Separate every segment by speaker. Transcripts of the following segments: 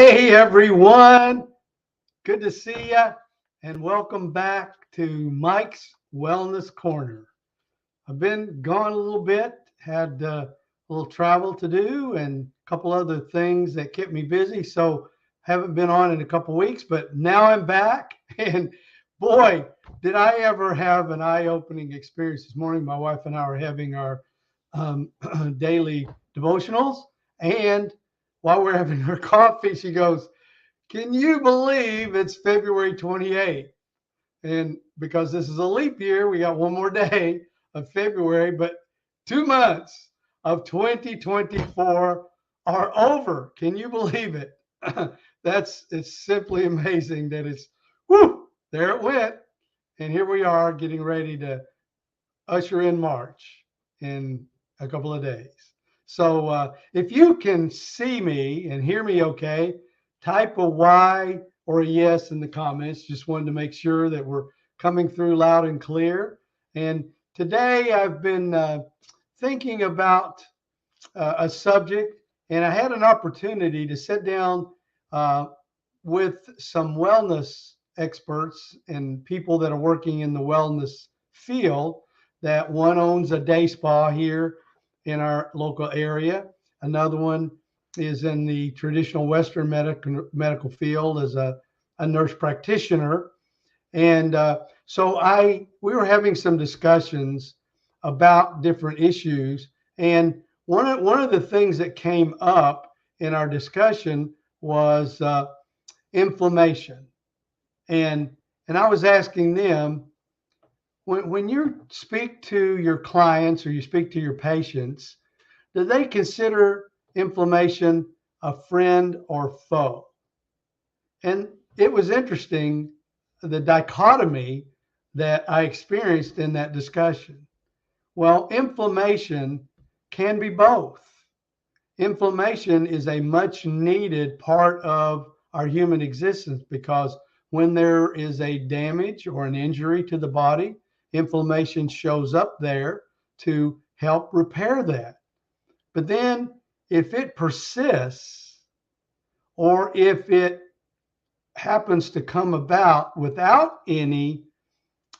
Speaker 1: Hey everyone, good to see you, and welcome back to Mike's Wellness Corner. I've been gone a little bit, had a little travel to do, and a couple other things that kept me busy, so haven't been on in a couple weeks. But now I'm back, and boy, did I ever have an eye-opening experience this morning. My wife and I are having our daily devotionals, and while we're having her coffee, she goes, "Can you believe it's February 28th?" And because this is a leap year, we got one more day of February, but 2 months of 2024 are over. Can you believe it? It's simply amazing that it's, whoo, there it went. And here we are getting ready to usher in March in a couple of days. So if you can see me and hear me okay, type a Y or a yes in the comments. Just wanted to make sure that we're coming through loud and clear. And today I've been thinking about a subject, and I had an opportunity to sit down with some wellness experts and people that are working in the wellness field. That one owns a day spa here in our local area. Another one is in the traditional Western medical field as a nurse practitioner. And so we were having some discussions about different issues. And one of the things that came up in our discussion was inflammation. And I was asking them, when you speak to your clients or you speak to your patients, do they consider inflammation a friend or foe? And it was interesting, the dichotomy that I experienced in that discussion. Well, inflammation can be both. Inflammation is a much needed part of our human existence, because when there is a damage or an injury to the body, inflammation shows up there to help repair that. But then if it persists, or if it happens to come about without any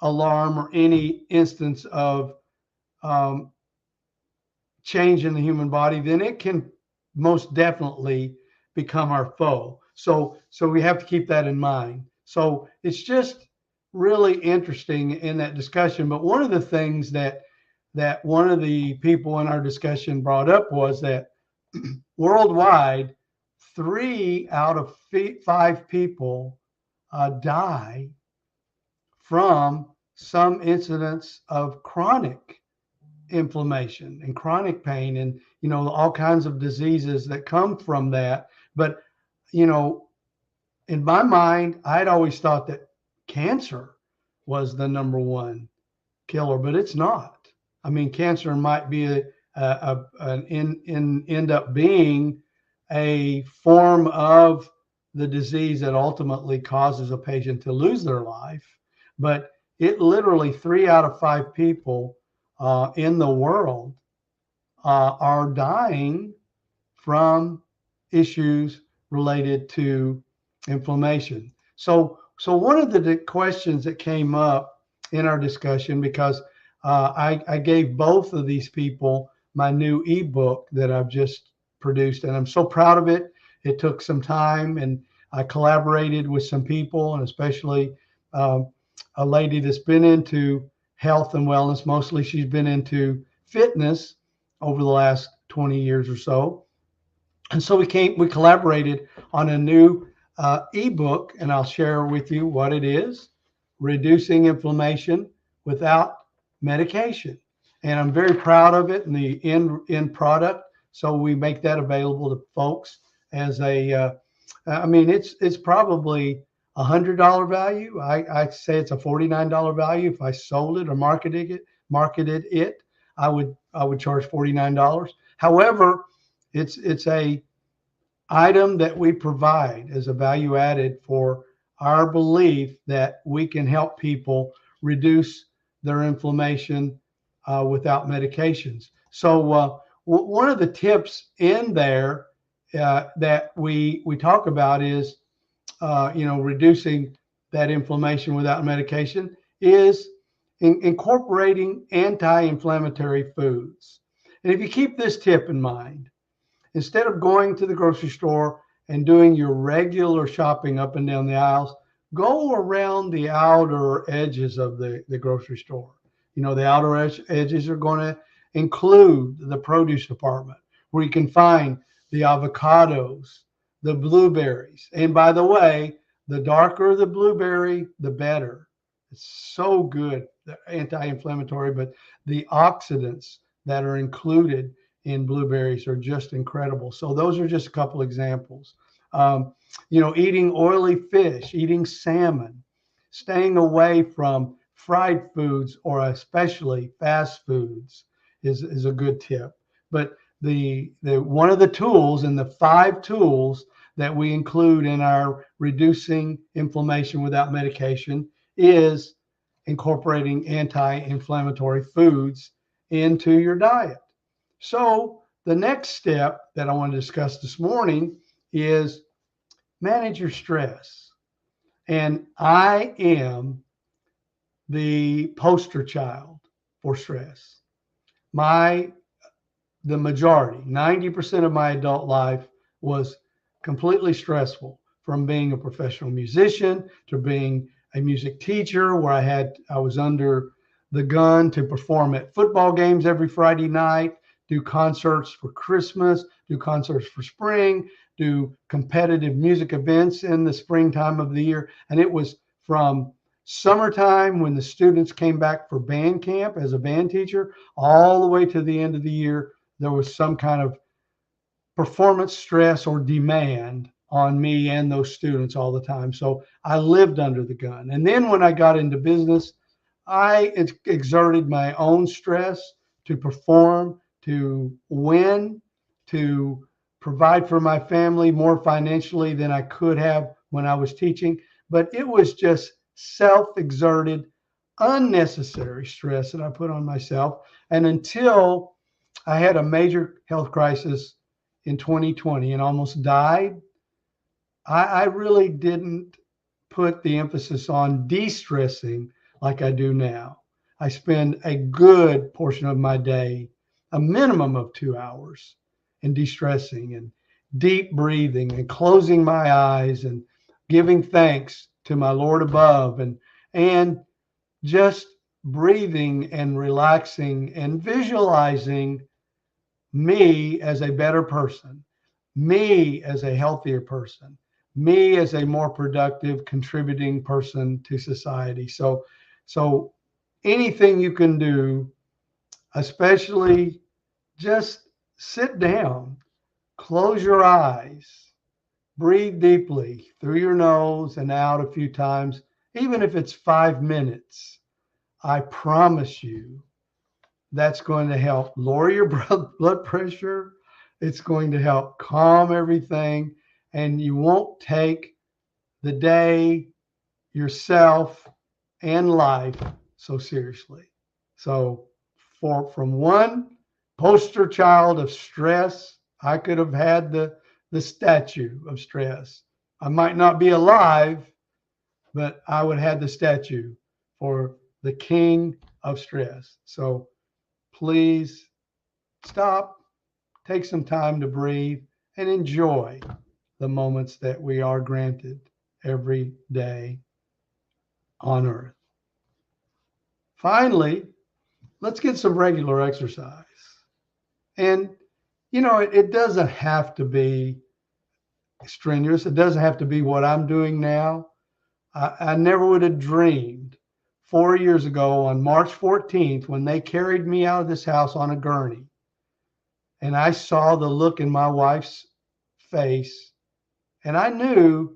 Speaker 1: alarm or any instance of change in the human body, then it can most definitely become our foe. So we have to keep that in mind. So it's just really interesting in that discussion. But one of the things that one of the people in our discussion brought up was that worldwide, 3 out of 5 people die from some incidents of chronic inflammation and chronic pain, and all kinds of diseases that come from that. But in my mind, I'd always thought that cancer was the number one killer, but it's not. I mean, cancer might be end up being a form of the disease that ultimately causes a patient to lose their life, but it literally 3 out of 5 people in the world are dying from issues related to inflammation. So one of the questions that came up in our discussion, because I gave both of these people my new ebook that I've just produced, and I'm so proud of it. It took some time, and I collaborated with some people, and especially a lady that's been into health and wellness. Mostly she's been into fitness over the last 20 years or so. And so we collaborated on a new ebook, and I'll share with you what it is: Reducing Inflammation Without Medication. And I'm very proud of it and the end product. So we make that available to folks as it's probably $100 value. I say it's a $49 value. If I sold it or marketed it, I would charge $49. However, it's a item that we provide as a value added for our belief that we can help people reduce their inflammation without medications. So one of the tips in there that we talk about is, reducing that inflammation without medication is incorporating anti-inflammatory foods. And if you keep this tip in mind, instead of going to the grocery store and doing your regular shopping up and down the aisles, go around the outer edges of the grocery store. The outer edges are going to include the produce department, where you can find the avocados, the blueberries. And by the way, the darker the blueberry, the better. It's so good, the anti-inflammatory, but the oxidants that are included in blueberries are just incredible. So those are just a couple examples. Eating oily fish, eating salmon, staying away from fried foods or especially fast foods is a good tip. But the one of the tools and the 5 tools that we include in our reducing inflammation without medication is incorporating anti-inflammatory foods into your diet. So the next step that I want to discuss this morning is manage your stress. And I am the poster child for stress. The majority, 90% of my adult life was completely stressful, from being a professional musician to being a music teacher where I was under the gun to perform at football games every Friday night, do concerts for Christmas, do concerts for spring, do competitive music events in the springtime of the year. And it was from summertime when the students came back for band camp as a band teacher, all the way to the end of the year. There was some kind of performance stress or demand on me and those students all the time. So I lived under the gun. And then when I got into business, I exerted my own stress to perform, to win, to provide for my family more financially than I could have when I was teaching. But it was just self-exerted, unnecessary stress that I put on myself. And until I had a major health crisis in 2020 and almost died, I really didn't put the emphasis on de-stressing like I do now. I spend a good portion of my day, a minimum of 2 hours, in de-stressing and deep breathing and closing my eyes and giving thanks to my Lord above and just breathing and relaxing and visualizing me as a better person, me as a healthier person, me as a more productive, contributing person to society. So anything you can do, especially just sit down, close your eyes, breathe deeply through your nose and out a few times, even if it's 5 minutes. I promise you that's going to help lower your blood pressure. It's going to help calm everything, and you won't take the day, yourself, and life so seriously. So from one poster child of stress, I could have had the statue of stress. I might not be alive, but I would have the statue for the king of stress. So please stop, take some time to breathe, and enjoy the moments that we are granted every day on earth. Finally, let's get some regular exercise. And, it doesn't have to be strenuous. It doesn't have to be what I'm doing now. I never would have dreamed 4 years ago on March 14th when they carried me out of this house on a gurney. And I saw the look in my wife's face, and I knew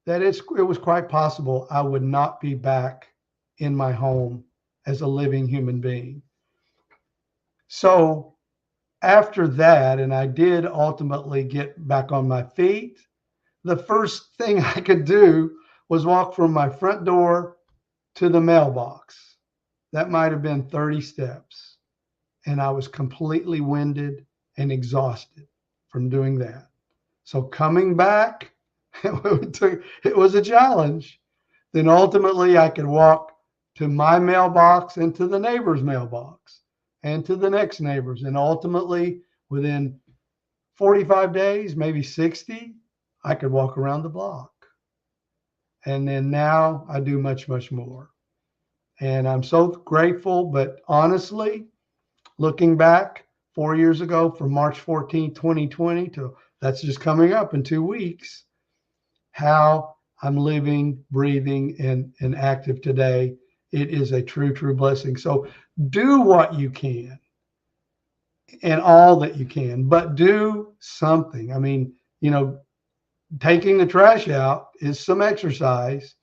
Speaker 1: that it was quite possible I would not be back in my home as a living human being. So after that, and I did ultimately get back on my feet, the first thing I could do was walk from my front door to the mailbox. That might have been 30 steps. And I was completely winded and exhausted from doing that. So coming back, it was a challenge. Then ultimately I could walk to my mailbox and to the neighbor's mailbox and to the next neighbor's. And ultimately within 45 days, maybe 60, I could walk around the block. And then now I do much, much more. And I'm so grateful. But honestly, looking back 4 years ago from March 14, 2020 to that's just coming up in 2 weeks, how I'm living, breathing, and active today. It is a true, true blessing. So do what you can and all that you can, but do something. I mean, taking the trash out is some exercise.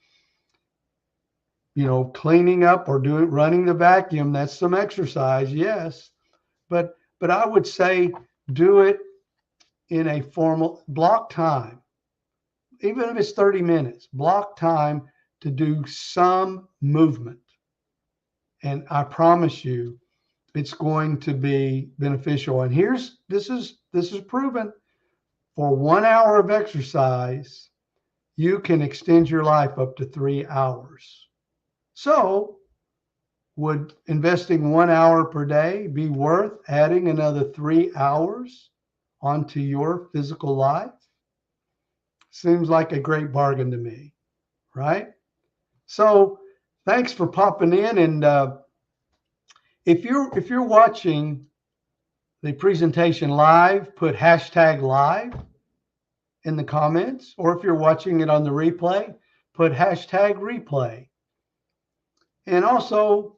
Speaker 1: Cleaning up or running the vacuum, that's some exercise, yes. But I would say do it in a formal block time. Even if it's 30 minutes, block time to do some movement. And I promise you, it's going to be beneficial. And this is proven. For 1 hour of exercise, you can extend your life up to 3 hours. So would investing 1 hour per day be worth adding another 3 hours onto your physical life? Seems like a great bargain to me, right? So thanks for popping in. And if you're watching the presentation live, put hashtag live in the comments, or if you're watching it on the replay, put hashtag replay. And also,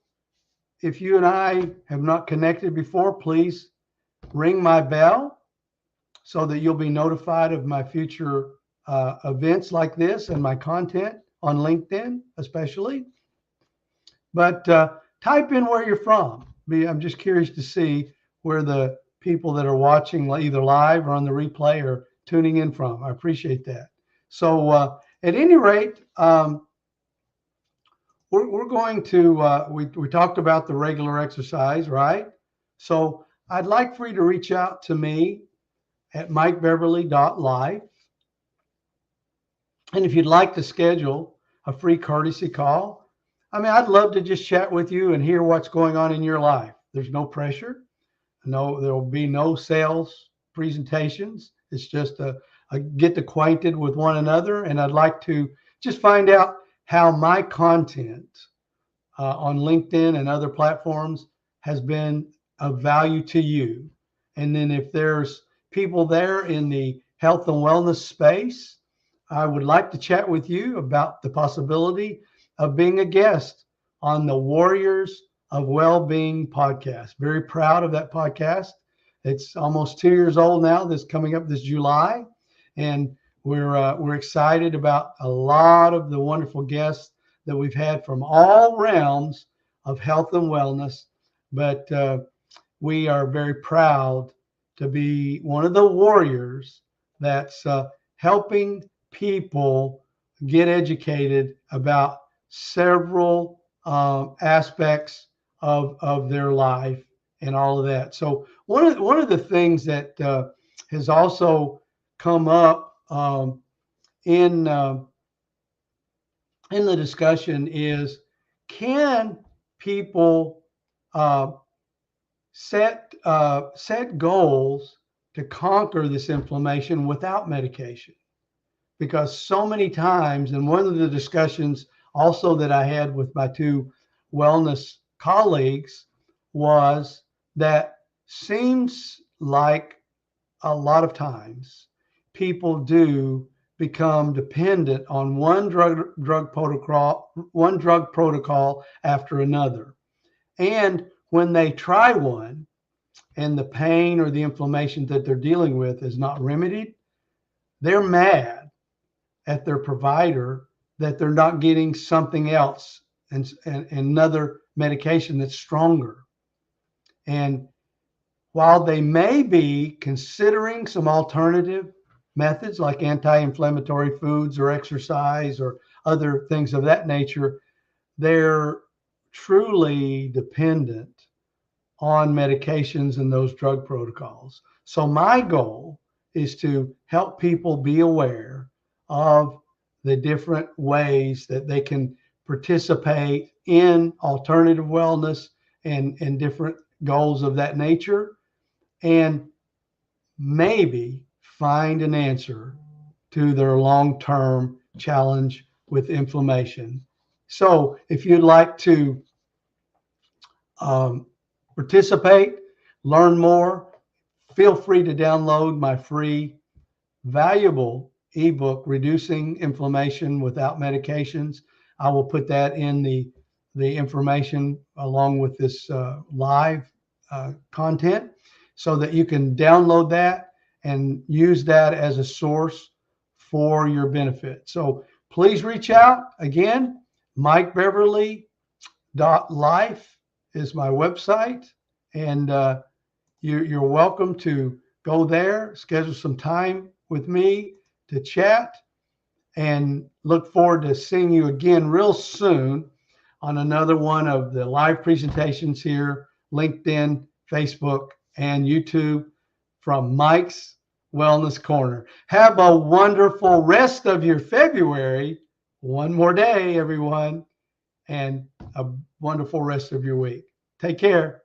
Speaker 1: if you and I have not connected before, please ring my bell so that you'll be notified of my future events like this and my content on LinkedIn, especially. But type in where you're from. I'm just curious to see where the people that are watching either live or on the replay are tuning in from. I appreciate that. So at any rate, we're going to, we talked about the regular exercise, right? So I'd like for you to reach out to me at mikebeverly.life. And if you'd like to schedule a free courtesy call, I'd love to just chat with you and hear what's going on in your life. There's no pressure. No, there will be no sales presentations. It's just a get acquainted with one another. And I'd like to just find out how my content on LinkedIn and other platforms has been of value to you. And then if there's people there in the health and wellness space, I would like to chat with you about the possibility of being a guest on the Warriors of Wellbeing podcast. Very proud of that podcast. It's almost 2 years old now. This coming up this July, and we're excited about a lot of the wonderful guests that we've had from all realms of health and wellness. But we are very proud to be one of the warriors that's helping people get educated about several aspects of their life and all of that. So one of the things that has also come up in the discussion is, can people set goals to conquer this inflammation without medication? Because so many times, and one of the discussions also that I had with my two wellness colleagues was that seems like a lot of times people do become dependent on one drug protocol after another. And when they try one and the pain or the inflammation that they're dealing with is not remedied, they're mad at their provider that they're not getting something else and another medication that's stronger. And while they may be considering some alternative methods like anti-inflammatory foods or exercise or other things of that nature, they're truly dependent on medications and those drug protocols. So my goal is to help people be aware of the different ways that they can participate in alternative wellness and different goals of that nature, and maybe find an answer to their long-term challenge with inflammation. So if you'd like to participate, learn more, feel free to download my free, valuable ebook, Reducing Inflammation Without Medications. I will put that in the information along with this live content so that you can download that and use that as a source for your benefit. So please reach out. Again, MikeBeverly.life is my website, and you're welcome to go there, schedule some time with me to chat, and look forward to seeing you again real soon on another one of the live presentations here, LinkedIn, Facebook, and YouTube from Mike's Wellness Corner. Have a wonderful rest of your February. One more day, everyone, and a wonderful rest of your week. Take care.